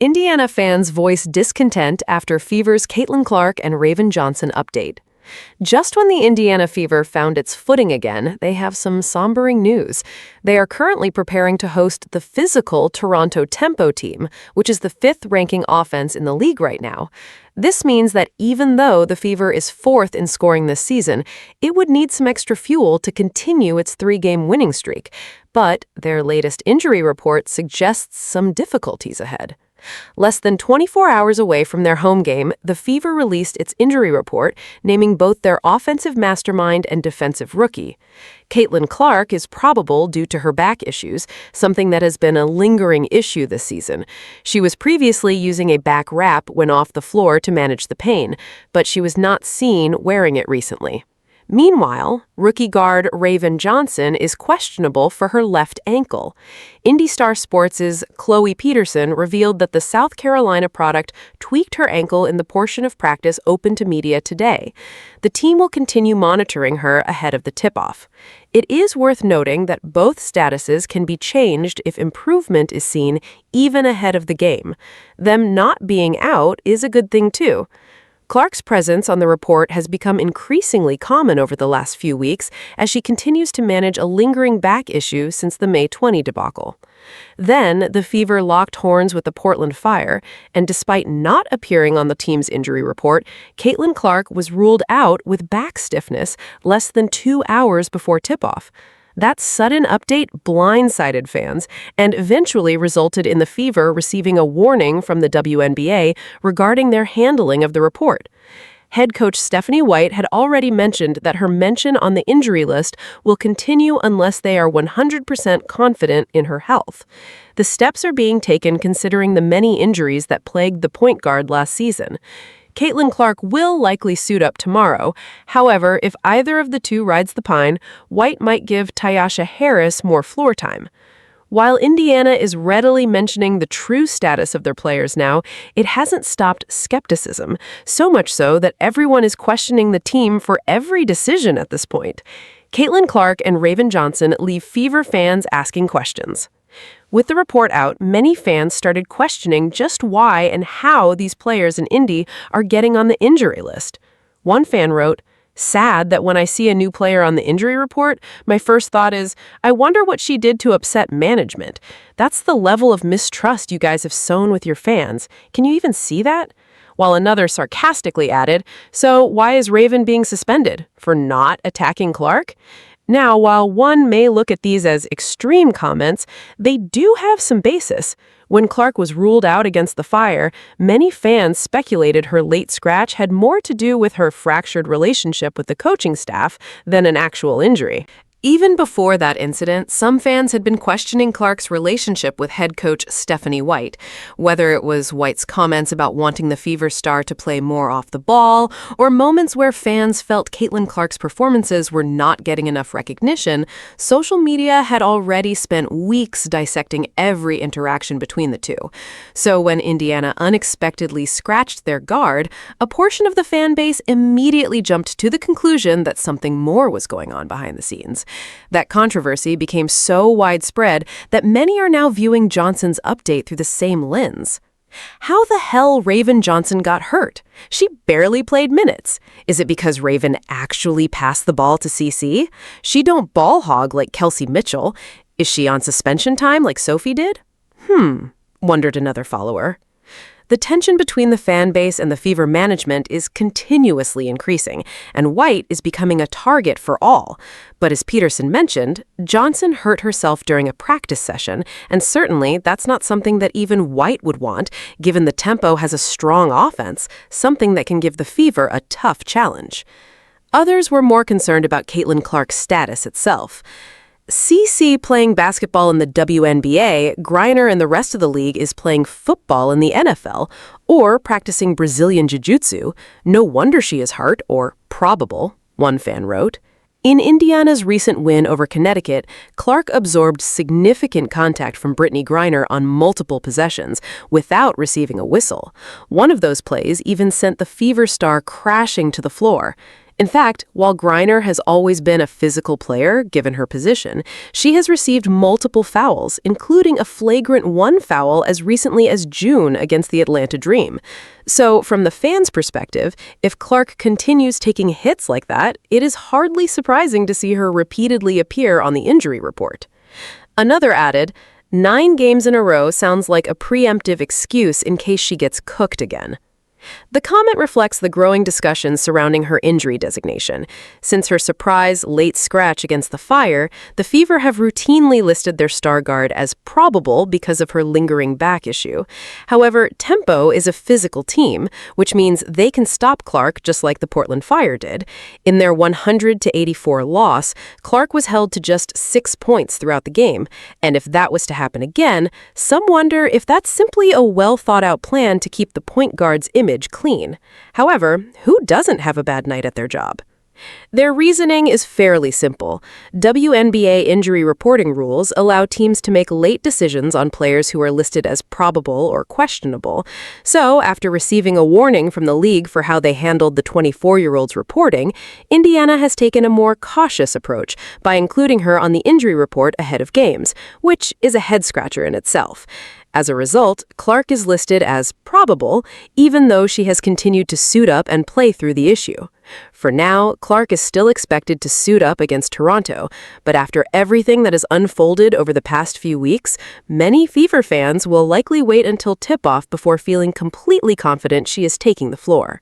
Indiana fans voice discontent after Fever's Caitlin Clark and Raven Johnson update. Just when the Indiana Fever found its footing again, they have some sombering news. They are currently preparing to host the physical Toronto Tempo team, which is the fifth-ranking offense in the league right now. This means that even though the Fever is fourth in scoring this season, it would need some extra fuel to continue its three-game winning streak. But their latest injury report suggests some difficulties ahead. Less than 24 hours away from their home game, the Fever released its injury report, naming both their offensive mastermind and defensive rookie. Caitlin Clark is probable due to her back issues, something that has been a lingering issue this season. She was previously using a back wrap when off the floor to manage the pain, but she was not seen wearing it recently. Meanwhile, rookie guard Raven Johnson is questionable for her left ankle. Indy Star Sports' Chloe Peterson revealed that the South Carolina product tweaked her ankle in the portion of practice open to media today. The team will continue monitoring her ahead of the tip-off. It is worth noting that both statuses can be changed if improvement is seen even ahead of the game. Them not being out is a good thing too. Clark's presence on the report has become increasingly common over the last few weeks as she continues to manage a lingering back issue since the May 20 debacle. Then, the Fever locked horns with the Portland Fire, and despite not appearing on the team's injury report, Caitlin Clark was ruled out with back stiffness less than 2 hours before tip-off. That sudden update blindsided fans and eventually resulted in the Fever receiving a warning from the WNBA regarding their handling of the report. Head coach Stephanie White had already mentioned that her mention on the injury list will continue unless they are 100% confident in her health. The steps are being taken considering the many injuries that plagued the point guard last season. Caitlin Clark will likely suit up tomorrow. However, if either of the two rides the pine, White might give Tyasha Harris more floor time. While Indiana is readily mentioning the true status of their players now, it hasn't stopped skepticism, so much so that everyone is questioning the team for every decision at this point. Caitlin Clark and Raven Johnson leave Fever fans asking questions. With the report out, many fans started questioning just why and how these players in Indy are getting on the injury list. One fan wrote, "Sad that when I see a new player on the injury report, my first thought is, I wonder what she did to upset management. That's the level of mistrust you guys have sown with your fans. Can you even see that?" While another sarcastically added, "So why is Raven being suspended? For not attacking Clark?" Now, while one may look at these as extreme comments, they do have some basis. When Clark was ruled out against the Fire, many fans speculated her late scratch had more to do with her fractured relationship with the coaching staff than an actual injury. Even before that incident, some fans had been questioning Clark's relationship with head coach Stephanie White, whether it was White's comments about wanting the Fever star to play more off the ball, or moments where fans felt Caitlin Clark's performances were not getting enough recognition. Social media had already spent weeks dissecting every interaction between the two. So when Indiana unexpectedly scratched their guard, a portion of the fan base immediately jumped to the conclusion that something more was going on behind the scenes. That controversy became so widespread that many are now viewing Johnson's update through the same lens. How the hell Raven Johnson got hurt? She barely played minutes. Is it because Raven actually passed the ball to CC? She don't ball hog like Kelsey Mitchell. Is she on suspension time like Sophie did? Wondered another follower. The tension between the fan base and the Fever management is continuously increasing, and White is becoming a target for all. But as Peterson mentioned, Johnson hurt herself during a practice session, and certainly that's not something that even White would want, given the Tempo has a strong offense, something that can give the Fever a tough challenge. Others were more concerned about Caitlin Clark's status itself. CC playing basketball in the WNBA, Griner and the rest of the league is playing football in the NFL, or practicing Brazilian Jiu-Jitsu. No wonder she is hurt, or probable, one fan wrote. In Indiana's recent win over Connecticut, Clark absorbed significant contact from Brittany Griner on multiple possessions without receiving a whistle. One of those plays even sent the Fever star crashing to the floor. In fact, while Griner has always been a physical player, given her position, she has received multiple fouls, including a flagrant one foul as recently as June against the Atlanta Dream. So, from the fans' perspective, if Clark continues taking hits like that, it is hardly surprising to see her repeatedly appear on the injury report. Another added, 9 games in a row sounds like a preemptive excuse in case she gets cooked again. The comment reflects the growing discussions surrounding her injury designation. Since her surprise late scratch against the Fire, the Fever have routinely listed their star guard as probable because of her lingering back issue. However, Tempo is a physical team, which means they can stop Clark just like the Portland Fire did. In their 100-84 loss, Clark was held to just 6 points throughout the game, and if that was to happen again, some wonder if that's simply a well-thought-out plan to keep the point guard's image clean. However, who doesn't have a bad night at their job? Their reasoning is fairly simple. WNBA injury reporting rules allow teams to make late decisions on players who are listed as probable or questionable. So, after receiving a warning from the league for how they handled the 24-year-old's reporting, Indiana has taken a more cautious approach by including her on the injury report ahead of games, which is a head-scratcher in itself. As a result, Clark is listed as probable, even though she has continued to suit up and play through the issue. For now, Clark is still expected to suit up against Toronto, but after everything that has unfolded over the past few weeks, many Fever fans will likely wait until tip-off before feeling completely confident she is taking the floor.